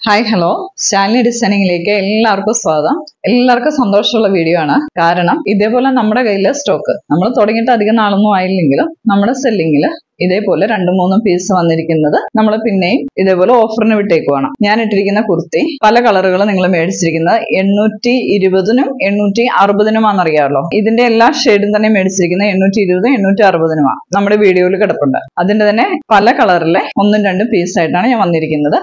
Hi hello Shalini ഡിസൈനിങ്ങിലേക്ക് എല്ലാവർക്കും സ്വാഗതം. എല്ലാവർക്കും സന്തോഷമുള്ള വീഡിയോ ആണ്. കാരണം ഇതേപോലെ നമ്മുടെ കയ്യിലെ സ്റ്റോക്ക് നമ്മൾ തുടങ്ങിയിട്ട് അധികം നാളൊന്നും ആയില്ലെങ്കിലും നമ്മുടെ സെല്ലിങ്ങിൽ ഇതേപോലെ 2-3 പീസ് വന്നിരിക്കുന്നത് നമ്മൾ പിന്നെയും ഇതേപോലെ ഓഫറിന് വിട്ടേക്കുവാണ്. ഞാൻ ഇട്ടിരിക്കുന്ന കുർത്തി പല കളറുകൾ നിങ്ങൾ മേടിച്ചിരിക്കുന്നത് 820-നും 860-നുമാണെന്നറിയാമല്ലോ. ഇതിന്റെ എല്ലാ ഷെയ്ഡും തന്നെ മേടിച്ചിരിക്കുന്നത് 820-860-നുമാണ്. നമ്മുടെ വീഡിയോയിൽ കിടപ്പുണ്ട്. അതിന്റെ തന്നെ പല കളറിലെ 1-2 പീസായിട്ടാണ് ഞാൻ വന്നിരിക്കുന്നത്.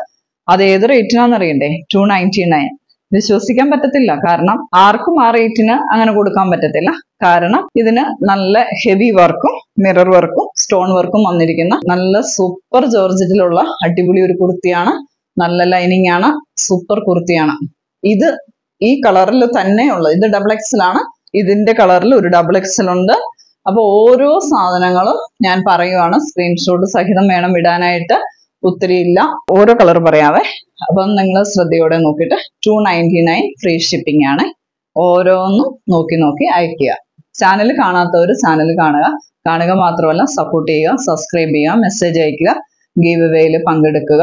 അത് ഏത് റേറ്റിനാന്ന് അറിയണ്ടേ? 299. വിശ്വസിക്കാൻ പറ്റത്തില്ല. കാരണം ആർക്കും ആ റേറ്റിന് അങ്ങനെ കൊടുക്കാൻ പറ്റത്തില്ല. കാരണം ഇതിന് നല്ല ഹെവി വർക്കും മിറർ വർക്കും സ്റ്റോൺ വർക്കും വന്നിരിക്കുന്ന നല്ല സൂപ്പർ ജോർജറ്റിലുള്ള അടിപൊളി ഒരു കുർത്തിയാണ്. നല്ല ലൈനിങ് ആണ്. സൂപ്പർ കുർത്തിയാണ്. ഇത് ഈ കളറിൽ തന്നെയുള്ള ഇത് XXL ആണ്. ഇതിന്റെ കളറിൽ ഒരു XXL ഉണ്ട്. അപ്പൊ ഓരോ സാധനങ്ങളും ഞാൻ പറയുവാണ്. സ്ക്രീൻഷോട്ട് സഹിതം വേണം ഇടാനായിട്ട്. ഒത്തിരി ഇല്ല, ഓരോ കളർ പറയാവേ. അപ്പം നിങ്ങൾ ശ്രദ്ധയോടെ നോക്കിയിട്ട് 299 ഫ്രീ ഷിപ്പിംഗ് ആണ്. ഓരോന്നും നോക്കി അയക്കുക. ചാനൽ കാണാത്തവർ ചാനൽ കാണുക മാത്രമല്ല സപ്പോർട്ട് ചെയ്യുക, സബ്സ്ക്രൈബ് ചെയ്യുക, മെസ്സേജ് അയക്കുക, ഗീവ് അവേയിൽ പങ്കെടുക്കുക.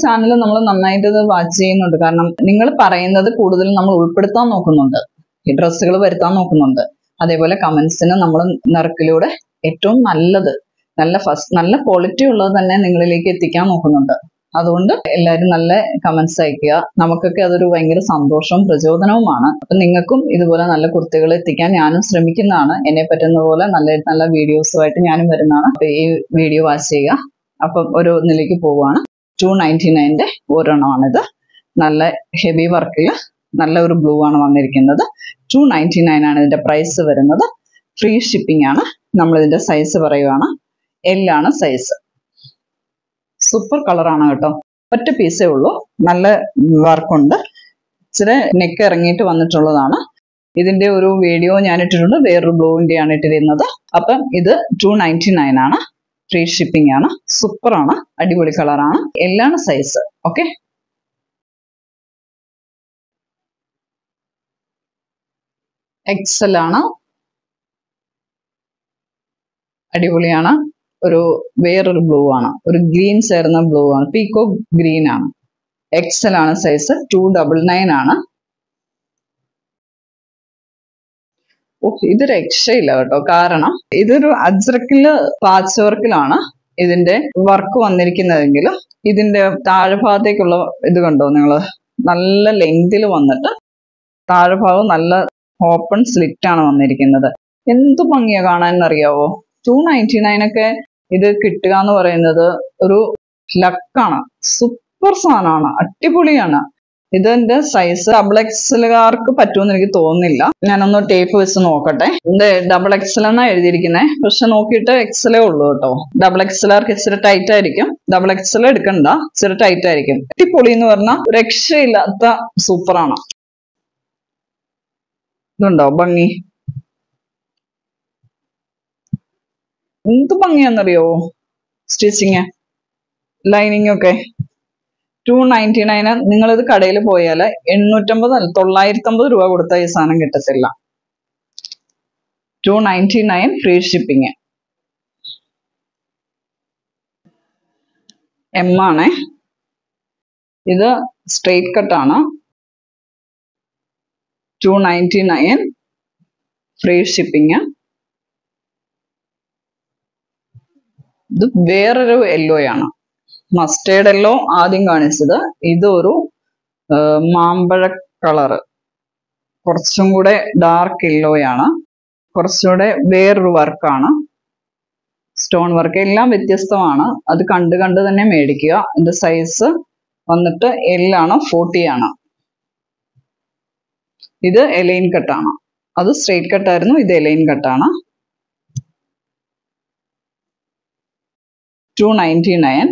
ചാനൽ നമ്മൾ നന്നായിട്ട് വാച്ച് ചെയ്യുന്നുണ്ട്. കാരണം നിങ്ങൾ പറയുന്നത് കൂടുതലും നമ്മൾ ഉൾപ്പെടുത്താൻ നോക്കുന്നുണ്ട്, ഈ ഡ്രസ്സുകൾ വരുത്താൻ നോക്കുന്നുണ്ട്. അതേപോലെ കമന്റ്സിന് നമ്മൾ നിറക്കിലൂടെ ഏറ്റവും നല്ല ക്വാളിറ്റി ഉള്ളത് തന്നെ നിങ്ങളിലേക്ക് എത്തിക്കാൻ നോക്കുന്നുണ്ട്. അതുകൊണ്ട് എല്ലാവരും നല്ല കമന്റ്സ് അയക്കുക. നമുക്കൊക്കെ അതൊരു ഭയങ്കര സന്തോഷവും പ്രചോദനവുമാണ്. അപ്പൊ നിങ്ങൾക്കും ഇതുപോലെ നല്ല കുർത്തികൾ എത്തിക്കാൻ ഞാനും ശ്രമിക്കുന്നതാണ്. എന്നെ പറ്റുന്ന പോലെ നല്ല വീഡിയോസുമായിട്ട് ഞാനും വരുന്നതാണ്. അപ്പൊ ഈ വീഡിയോ വാച്ച് ചെയ്യുക. അപ്പം ഓരോന്നിലേക്ക് പോവുകയാണ്. 299-ന്റെ ഒരെണ്ണമാണിത്. നല്ല ഹെവി വർക്കിൽ നല്ല ഒരു ബ്ലൂ ആണ് വന്നിരിക്കുന്നത്. 299 ആണ് ഇതിന്റെ പ്രൈസ് വരുന്നത്. ഫ്രീ ഷിപ്പിംഗ് ആണ്. നമ്മളിതിന്റെ സൈസ് പറയുവാണ്. L ആണ് സൈസ്. സൂപ്പർ കളറാണ് കേട്ടോ. ഒറ്റ പീസേ ഉള്ളൂ. നല്ല വർക്കുണ്ട്. ഇച്ചിരി നെക്ക് ഇറങ്ങിയിട്ട് വന്നിട്ടുള്ളതാണ്. ഇതിന്റെ ഒരു വീഡിയോ ഞാൻ ഇട്ടിട്ടുണ്ട്. വേറൊരു ബ്ലൂവിന്റെയാണ് ഇട്ടിരുന്നത്. അപ്പം ഇത് 299 ആണ്. ഫ്രീ ഷിപ്പിംഗ് ആണ്. സൂപ്പർ ആണ്. അടിപൊളി കളറാണ്. L ആണ് സൈസ്. ഓക്കെ, XL ആണ്. അടിപൊളിയാണ്. വേറൊരു ബ്ലൂ ആണ്. ഒരു ഗ്രീൻ ചേർന്ന ബ്ലൂ ആണ്. പീക്കോ ഗ്രീൻ ആണ്. XL ആണ് സൈസ്. 299 ആണ്. ഇത് രക്ഷയില്ല കേട്ടോ. കാരണം ഇതൊരു അജ്രക്കില് പാച്ച് വർക്കിലാണ് ഇതിന്റെ വർക്ക് വന്നിരിക്കുന്നതെങ്കിലും ഇതിന്റെ താഴ്ഭാഗത്തേക്കുള്ള ഇത് കണ്ടോ നിങ്ങള്? നല്ല ലെങ്തിൽ വന്നിട്ട് താഴ്ഭാഗം നല്ല ഓപ്പൺ സ്ലിറ്റ് ആണ് വന്നിരിക്കുന്നത്. എന്ത് ഭംഗിയാ കാണാൻ അറിയാവോ? 299 ഒക്കെ ഇത് കിട്ടുക എന്ന് പറയുന്നത് ഒരു ലക്കാണ്. സൂപ്പർ സാധനമാണ്. അടിപൊളിയാണ്. ഇതിന്റെ സൈസ് XXLകാർക്ക് പറ്റുമെന്ന് എനിക്ക് തോന്നുന്നില്ല. ഞാനൊന്ന് ടേപ്പ് വെച്ച് നോക്കട്ടെ. ഇത് XXL എന്നാ എഴുതിയിരിക്കുന്നത്. പക്ഷെ നോക്കിയിട്ട് XL ഉള്ളൂ കേട്ടോ. XXLകാർക്ക് ഇച്ചിരി ടൈറ്റ് ആയിരിക്കും. XXL എടുക്കണ്ട, ഇച്ചിരി ടൈറ്റ് ആയിരിക്കും. അടിപൊളി എന്ന് പറഞ്ഞാൽ രക്ഷയില്ലാത്ത സൂപ്പറാണ്. ഇതുണ്ടോ ഭംഗി? എന്ത് ഭംഗിയാന്നറിയോ സ്റ്റിച്ചിങ്, ലൈനിങ് ഒക്കെ. 299. നിങ്ങളിത് കടയിൽ പോയാൽ 950 രൂപ കൊടുത്ത ഈ സാധനം കിട്ടത്തില്ല. 299 ഫ്രീ ഷിപ്പിംഗ്. M ആണ്. ഇത് സ്ട്രെയിറ്റ് കട്ടാണ്. 299 free shipping. ഇത് വേറൊരു യെല്ലോയാണ്. മസ്റ്റേർഡ് യെല്ലോ ആദ്യം കാണിച്ചത്. ഇതൊരു മാമ്പഴ കളറ്. കുറച്ചും കൂടെ ഡാർക്ക് യെല്ലോയാണ്. കുറച്ചുകൂടെ വേറൊരു വർക്കാണ്. സ്റ്റോൺ വർക്ക് എല്ലാം വ്യത്യസ്തമാണ്. അത് കണ്ട് തന്നെ മേടിക്കുക. ഇതിന്റെ സൈസ് വന്നിട്ട് L ആണ്. 40 ആണ്. ഇത് എലൈൻ കട്ടാണ്. അത് സ്ട്രെയിറ്റ് കട്ടായിരുന്നു. ഇത് എലൈൻ കട്ടാണ്. 299.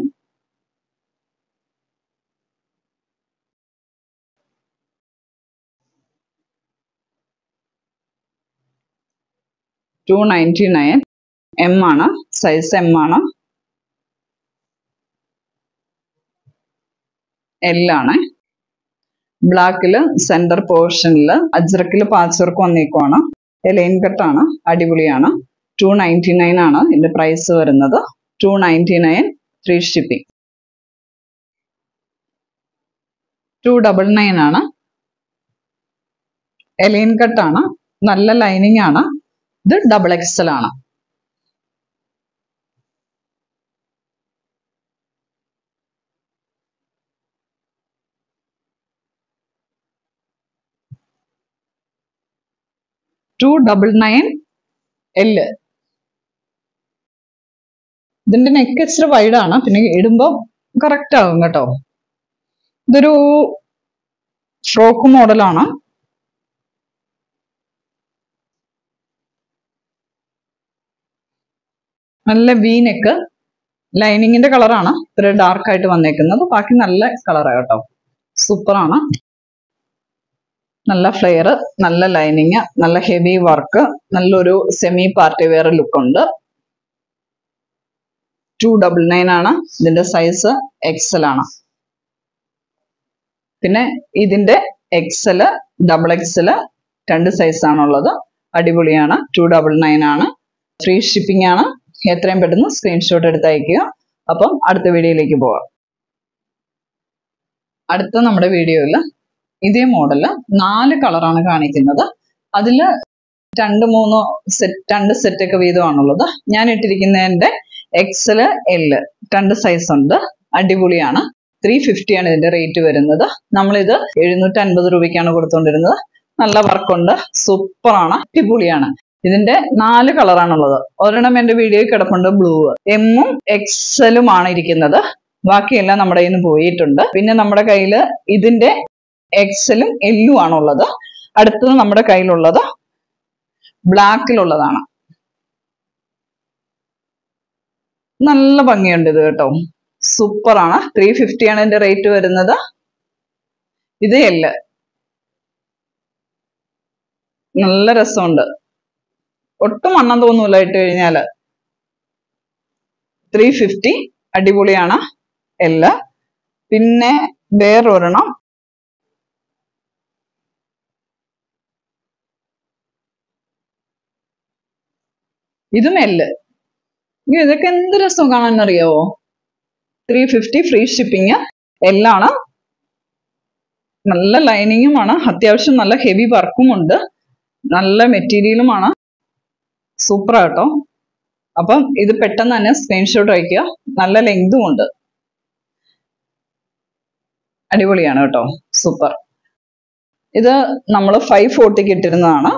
M ആണ് സൈസ്. M ആണ്. L ആണ്. ബ്ലാക്കില് സെന്റർ പോർഷനിൽ അജ്രക്കില് പാച്ച് വർക്ക് വന്നേക്കുവാണ്. എലൈൻ കട്ടാണ്. അടിപൊളിയാണ്. 299 ആണ് ഇതിന്റെ പ്രൈസ് വരുന്നത്. 299 ഫ്രീ ഷിപ്പിംഗ്. 299 ആണ്. എലൈൻ കട്ടാണ്, നല്ല ലൈനിങ് ആണ്. ഇത് XXL ആണ്. $299L. ഇതിന്റെ നെക്ക് ഇച്ചിരി വൈഡ് ആണ്, പിന്നെ ഇടുമ്പോൾ കറക്റ്റ് ആകും കേട്ടോ. ഇതൊരു ഫ്രോക്ക് മോഡലാണ്. നല്ല വി നെക്ക്, ലൈനിങ്ങിന്റെ കളറാണ് ഇത്ര ഡാർക്ക് ആയിട്ട് വന്നേക്കുന്നത്. ബാക്കി നല്ല കളറാണ് കേട്ടോ, സൂപ്പറാണ്. നല്ല ഫ്ലെയർ, നല്ല ലൈനിങ്, നല്ല ഹെവി വർക്ക്, നല്ലൊരു സെമി പാർട്ടി വെയർ ലുക്ക് ഉണ്ട്. 299 ആണ്. ഇതിന്റെ സൈസ് XL ആണ്. പിന്നെ ഇതിന്റെ XL, XXL രണ്ട് സൈസ് ആണുള്ളത്. അടിപൊളിയാണ്. 299 ആണ്. ഫ്രീ ഷിപ്പിംഗ് ആണ്. എത്രയും പെട്ടെന്ന് സ്ക്രീൻഷോട്ട് എടുത്ത് അയക്കുക. അപ്പം അടുത്ത വീഡിയോയിലേക്ക് പോവാം. അടുത്ത നമ്മുടെ വീഡിയോയിൽ ഇതേ മോഡല് 4 കളറാണ് കാണിക്കുന്നത്. അതിൽ രണ്ട് സെറ്റൊക്കെ വീതമാണുള്ളത്. ഞാൻ ഇട്ടിരിക്കുന്നതിന്റെ XL, L രണ്ട് സൈസ് ഉണ്ട്. അടിപൊളിയാണ്. 350 ആണ് ഇതിന്റെ റേറ്റ് വരുന്നത്. നമ്മളിത് 750 രൂപയ്ക്കാണ് കൊടുത്തുകൊണ്ടിരുന്നത്. നല്ല വർക്കുണ്ട്, സൂപ്പറാണ്, അടിപൊളിയാണ്. ഇതിന്റെ 4 കളറാണുള്ളത്. ഒരെണ്ണം എന്റെ വീഡിയോയിൽ കിടപ്പുണ്ട്, ബ്ലൂ. എമ്മും XLും ആണ് ഇരിക്കുന്നത്. ബാക്കിയെല്ലാം നമ്മുടെ കയ്യിൽ നിന്ന് പോയിട്ടുണ്ട്. പിന്നെ നമ്മുടെ കയ്യിൽ ഇതിന്റെ XLും Lഉം ആണുള്ളത്. അടുത്തത് നമ്മുടെ കയ്യിലുള്ളത് ബ്ലാക്കിലുള്ളതാണ്. നല്ല ഭംഗിയുണ്ട് ഇത് കേട്ടോ, സൂപ്പറാണ്. 350 ആണ് ഇതിന്റെ റേറ്റ് വരുന്നത്. ഇത് L. നല്ല രസമുണ്ട്, ഒട്ടും വണ്ണം തോന്നൂല ഇട്ട് കഴിഞ്ഞാല്. 350, അടിപൊളിയാണ് L. പിന്നെ വേറൊരെണ്ണം ഇതും L. ഇതൊക്കെ എന്ത് രസം കാണാൻ അറിയാവോ. 350, ഫ്രീ ഷിപ്പിംഗ്, L ആണ്. നല്ല ലൈനിങ്ങുമാണ്, അത്യാവശ്യം നല്ല ഹെവി വർക്കും ഉണ്ട്, നല്ല മെറ്റീരിയലുമാണ്. സൂപ്പർ ആട്ടോ. അപ്പം ഇത് പെട്ടെന്ന് തന്നെ സ്ക്രീൻഷോട്ട് അയക്കുക. നല്ല ലെങ്തും ഉണ്ട്, അടിപൊളിയാണ് കേട്ടോ, സൂപ്പർ. ഇത് നമ്മൾ 540 ഇട്ടിരുന്നതാണ്.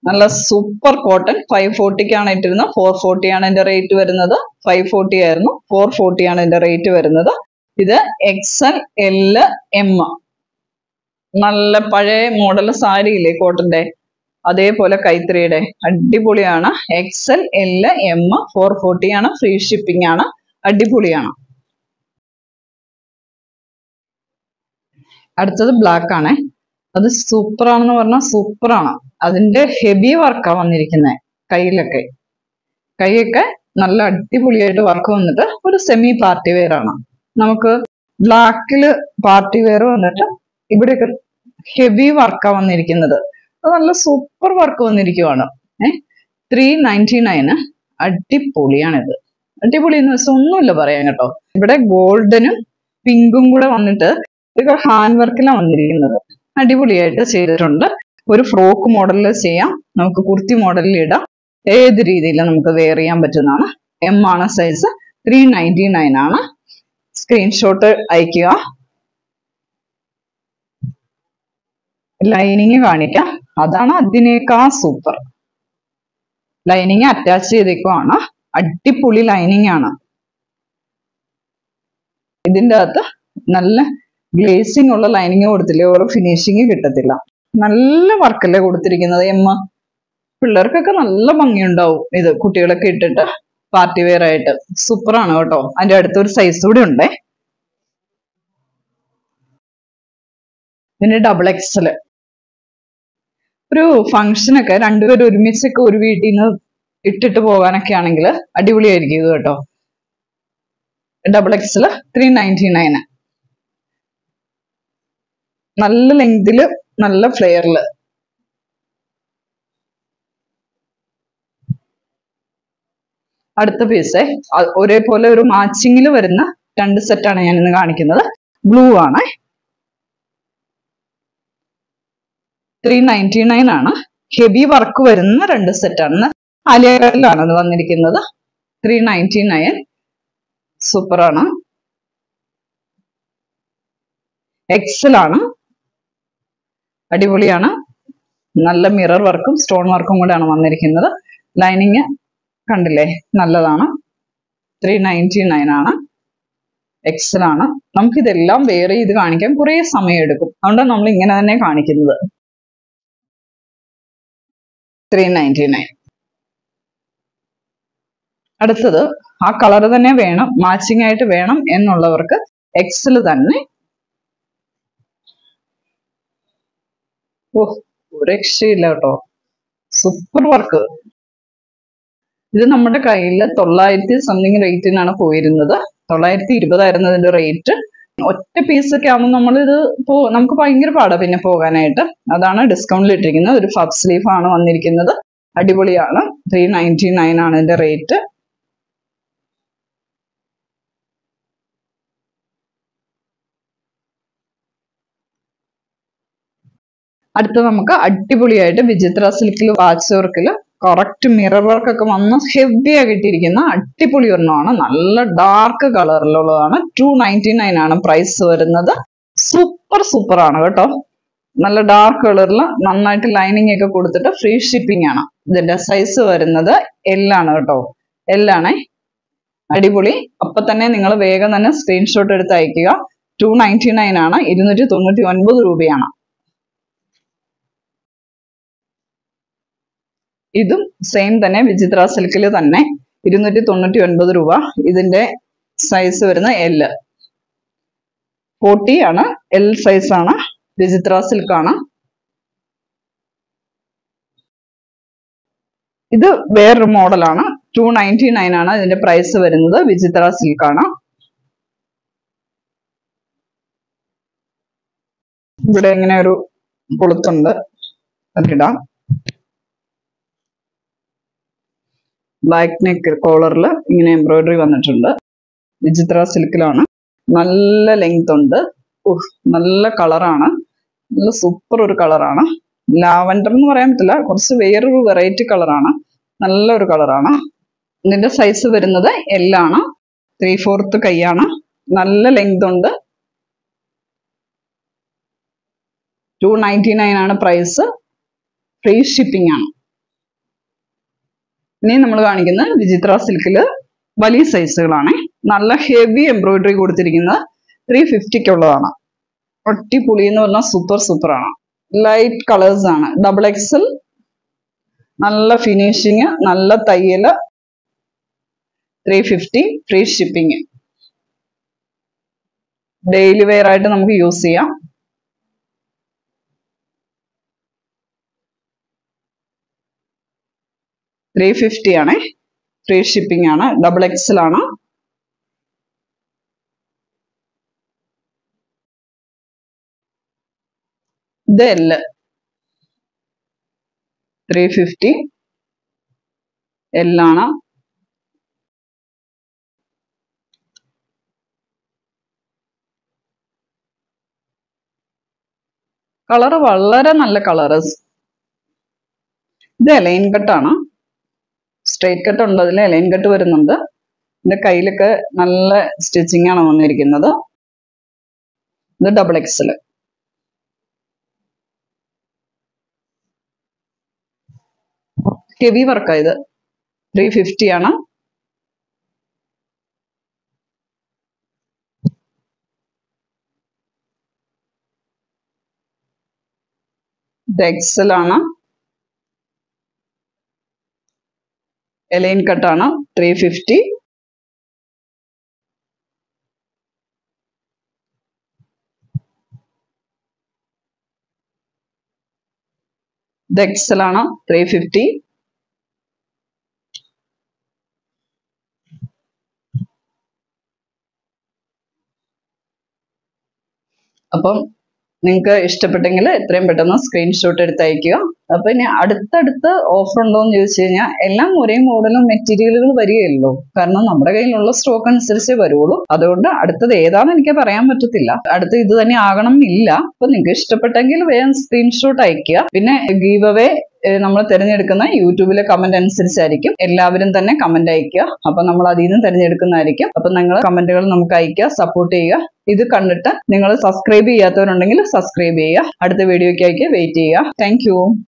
നല്ല സൂപ്പർ കോട്ടൺ. 540 ഇട്ടിരുന്നത്. 440 ആണ് ഇതിന്റെ റേറ്റ് വരുന്നത്. 540 ആയിരുന്നു, 440 ആണ് ഇതിന്റെ റേറ്റ് വരുന്നത്. ഇത് XL, L, M. നല്ല പഴയ മോഡൽ സാരി ഇല്ലേ കോട്ടന്റെ, അതേപോലെ കൈത്തറിയുടെ, അടിപൊളിയാണ്. XL, L, M, 440 ആണ്. ഫ്രീ ഷിപ്പിംഗ് ആണ്. അടിപൊളിയാണ്. അടുത്തത് ബ്ലാക്ക് ആണ്. അത് സൂപ്പറാണെന്ന് പറഞ്ഞാൽ സൂപ്പറാണ്. അതിന്റെ ഹെവി വർക്കാണ് വന്നിരിക്കുന്നത്. കൈയൊക്കെ നല്ല അടിപൊളിയായിട്ട് വർക്ക് വന്നിട്ട് ഒരു സെമി പാർട്ടി വെയർ ആണ്. നമുക്ക് ബ്ലാക്കില് പാർട്ടി വെയർ വന്നിട്ട് ഇവിടെയൊക്കെ ഹെവി വർക്കാണ് വന്നിരിക്കുന്നത്. അത് നല്ല സൂപ്പർ വർക്ക് വന്നിരിക്കുവാണ്. 399. അടിപൊളിയാണിത്. അടിപൊളി എന്ന് വെച്ചാൽ ഒന്നുമില്ല പറയാൻ കേട്ടോ. ഇവിടെ ഗോൾഡനും പിങ്കും കൂടെ വന്നിട്ട് ഇതൊക്കെ ഹാൻഡ് വർക്കിലാണ് വന്നിരിക്കുന്നത്. അടിപൊളിയായിട്ട് ചെയ്തിട്ടുണ്ട്. ഒരു ഫ്രോക്ക് മോഡലിൽ ചെയ്യാം, നമുക്ക് കുർത്തി മോഡലിൽ ഇടാം. ഏത് രീതിയിൽ നമുക്ക് വെയർ ചെയ്യാൻ പറ്റുന്നതാണ്. M ആണ് സൈസ്. 399 ആണ്. സ്ക്രീൻഷോട്ട് അയക്കുക. ലൈനിങ് കാണിക്കാം, അതാണ് അതിനേക്കാൾ സൂപ്പർ. Lining attach ചെയ്തേക്കുവാണ്. അടിപൊളി ലൈനിങ് ആണ്. ഇതിൻ്റെ അകത്ത് നല്ല ഗ്ലേസിംഗ് ഉള്ള ലൈനിങ് കൊടുത്തില്ലേ, ഓരോ ഫിനിഷിങ് കിട്ടത്തില്ല. നല്ല വർക്കല്ലേ കൊടുത്തിരിക്കുന്നത്. M പിള്ളേർക്കൊക്കെ നല്ല ഭംഗിയുണ്ടാവും ഇത്, കുട്ടികളൊക്കെ ഇട്ടിട്ട് പാർട്ടി വെയർ ആയിട്ട്. സൂപ്പറാണ് കേട്ടോ. അതിന്റെ അടുത്തൊരു സൈസ് കൂടെ ഉണ്ടേ. പിന്നെ XXL. ഒരു ഫംഗ്ഷനൊക്കെ രണ്ടുപേരും ഒരുമിച്ചൊക്കെ ഒരു വീട്ടിൽ നിന്ന് ഇട്ടിട്ട് പോകാനൊക്കെ ആണെങ്കിൽ അടിപൊളിയായിരിക്കും ഇത് കേട്ടോ. XXL 399. നല്ല ലെങ്തില്, നല്ല ഫ്ലെയറില്. അടുത്ത പീസ് ഒരേപോലെ ഒരു മാച്ചിങ്ങിൽ വരുന്ന രണ്ട് സെറ്റാണ് ഞാൻ ഇന്ന് കാണിക്കുന്നത്. ബ്ലൂ ആണ്. 399 ആണ്. ഹെവി വർക്ക് വരുന്ന 2 സെറ്റാണ്. ആലിയ കട്ടിലാണ് അത് വന്നിരിക്കുന്നത്. 399 സൂപ്പറാണ്. എക്സൽ ആണ്, അടിപൊളിയാണ്. നല്ല മിറർ വർക്കും സ്റ്റോൺ വർക്കും കൂടെയാണ് വന്നിരിക്കുന്നത്. ലൈനിങ് കണ്ടില്ലേ, നല്ലതാണ്. 399 ആണ്. എക്സൽ ആണ്. നമുക്കിതെല്ലാം വേറെ ചെയ്ത് കാണിക്കാൻ കുറേ സമയം എടുക്കും, അതുകൊണ്ടാണ് നമ്മൾ ഇങ്ങനെ തന്നെ കാണിക്കുന്നത്. 399. അടുത്തത് ആ കളർ തന്നെ വേണം, മാച്ചിങ് ആയിട്ട് വേണം എന്നുള്ളവർക്ക് എക്സൽ തന്നെ. ഓ, ഒരു രക്ഷയില്ല കേട്ടോ, സൂപ്പർ വർക്ക്. ഇത് നമ്മുടെ കയ്യിൽ 900 സംതിങ് റേറ്റിനാണ് പോയിരുന്നത്. 920 ആയിരുന്നു ഇതിന്റെ റേറ്റ്. ഒറ്റ പീസൊക്കെ ആകുമ്പോൾ നമ്മളിത് നമുക്ക് ഭയങ്കര പാടാ പിന്നെ പോകാനായിട്ട്. അതാണ് ഡിസ്കൗണ്ടിൽ ഇട്ടിരിക്കുന്നത്. ഒരു പഫ് സ്ലീവ് ആണ് വന്നിരിക്കുന്നത്. അടിപൊളിയാണ്. 399 ആണ് ഇതിന്റെ റേറ്റ്. അടുത്ത നമുക്ക് അടിപൊളിയായിട്ട് വിചിത്ര സിൽക്കിൽ വാച്ച് വർക്കിൽ കറക്റ്റ് മിറർ വർക്ക് ഒക്കെ വന്ന് ഹെവി ആയിട്ടിരിക്കുന്ന അടിപൊളി ഒരെണ്ണമാണ്. നല്ല ഡാർക്ക് കളറിലുള്ളതാണ്. 299 ആണ് പ്രൈസ് വരുന്നത്. സൂപ്പർ ആണ് കേട്ടോ. നല്ല ഡാർക്ക് കളറിൽ നന്നായിട്ട് ലൈനിങ് ഒക്കെ കൊടുത്തിട്ട് ഫ്രീ ഷിപ്പിംഗ് ആണ്. ഇതിന്റെ സൈസ് വരുന്നത് L ആണ് കേട്ടോ. L ആണേ. അടിപൊളി. അപ്പൊ തന്നെ നിങ്ങൾ വേഗം തന്നെ സ്ക്രീൻഷോട്ട് എടുത്ത് അയക്കുക. 299 ആണ്. 299 രൂപയാണ്. ഇതും സെയിം തന്നെ വിചിത്ര സിൽക്കിൽ തന്നെ 299 രൂപ. ഇതിന്റെ സൈസ് വരുന്ന L. 40 ആണ്. L സൈസ് ആണ്. വിചിത്ര സിൽക്ക് ആണ്. ഇത് വേറൊരു മോഡലാണ്. 299 ആണ് ഇതിന്റെ പ്രൈസ് വരുന്നത്. വിചിത്ര സിൽക്ക് ആണ്. ഇവിടെ ഇങ്ങനെ ഒരു കൊളുത്തുണ്ട്, അതിടാം. ബ്ലാക്ക് നെക്ക് കോളറിൽ ഇങ്ങനെ എംബ്രോയിഡറി വന്നിട്ടുണ്ട്. വിചിത്ര സിൽക്കിലാണ്. നല്ല ലെങ്ത് ഉണ്ട്. നല്ല കളറാണ്. നല്ല സൂപ്പർ ഒരു കളറാണ്. ലാവൻഡർ എന്ന് പറയാൻ പറ്റില്ല, കുറച്ച് വേറൊരു വെറൈറ്റി കളറാണ്. നല്ലൊരു കളറാണ്. ഇതിന്റെ സൈസ് വരുന്നത് L ആണ്. 3/4 കൈയാണ്. നല്ല ലെങ്ത് ഉണ്ട്. 299 ആണ് പ്രൈസ്. ഫ്രീ ഷിപ്പിംഗ് ആണ്. ഇനി നമ്മൾ കാണിക്കുന്നത് വിചിത്ര സിൽക്കില് വലിയ സൈസുകളാണ്. നല്ല ഹെവി എംബ്രോയിഡറി കൊടുത്തിരിക്കുന്നത്. 350 അടിപൊളി എന്ന് പറഞ്ഞാൽ സൂപ്പറാണ്. ലൈറ്റ് കളേഴ്സ് ആണ്. XXL. നല്ല ഫിനിഷിങ്, നല്ല തയ്യല്. 350 ഫ്രീ ഷിപ്പിംഗ്. ഡെയിലി വെയർ ആയിട്ട് നമുക്ക് യൂസ് ചെയ്യാം. $350 ആണ്. ഫ്രീ ഷിപ്പിംഗ് ആണ്. XXL ആണ്. ഇത് L. 350 L ആണ്. കളർ വളരെ നല്ല കളേഴ്സ്. ഇത് എലൈൻ കട്ടാണ്. സ്ട്രെയിറ്റ് കട്ട് ഉണ്ട്, അതിൽ എലൈൻ കട്ട് വരുന്നുണ്ട്. ഇതിന്റെ കയ്യിലൊക്കെ നല്ല സ്റ്റിച്ചിങ് ആണ് വന്നിരിക്കുന്നത്. ഇത് XXL. ഹെവി വർക്കാണ് ഇത്. 350 ആണ്. ഇത് XL ആണ്. എലൈൻ കട്ടാണ്. 350. ഇത് XL ആണ്. 350. അപ്പം നിങ്ങൾക്ക് ഇഷ്ടപ്പെട്ടെങ്കിൽ എത്രയും പെട്ടെന്ന് സ്ക്രീൻഷോട്ട് എടുത്ത് അയക്കുക. അപ്പൊ ഇനി അടുത്തടുത്ത് ഓഫർ ഉണ്ടോ എന്ന് ചോദിച്ചു കഴിഞ്ഞാൽ എല്ലാം ഒരേ മോഡലും മെറ്റീരിയലുകൾ വരികയല്ലോ. കാരണം നമ്മുടെ കയ്യിലുള്ള സ്റ്റോക്ക് അനുസരിച്ചേ വരുള്ളൂ. അതുകൊണ്ട് അടുത്തത് ഏതാണെന്ന് എനിക്ക് പറയാൻ പറ്റത്തില്ല. അടുത്ത് ഇത് തന്നെ ആകണം എന്നില്ല. അപ്പൊ നിങ്ങൾക്ക് ഇഷ്ടപ്പെട്ടെങ്കിൽ വേഗം സ്ക്രീൻഷോട്ട് അയക്കുക. പിന്നെ ഗീവ് അവേ നമ്മൾ തിരഞ്ഞെടുക്കുന്ന യൂട്യൂബിലെ കമന്റ് അനുസരിച്ചായിരിക്കും. എല്ലാവരും തന്നെ കമന്റ് അയക്കുക. അപ്പൊ നമ്മൾ അതിൽ നിന്ന് തിരഞ്ഞെടുക്കുന്നതായിരിക്കും. അപ്പൊ നിങ്ങൾ കമന്റുകൾ നമുക്ക് അയക്കുക, സപ്പോർട്ട് ചെയ്യുക. ഇത് കണ്ടിട്ട് നിങ്ങൾ സബ്സ്ക്രൈബ് ചെയ്യാത്തവരുണ്ടെങ്കിൽ സബ്സ്ക്രൈബ് ചെയ്യുക. അടുത്ത വീഡിയോയ്ക്കായി വെയിറ്റ് ചെയ്യുക. താങ്ക്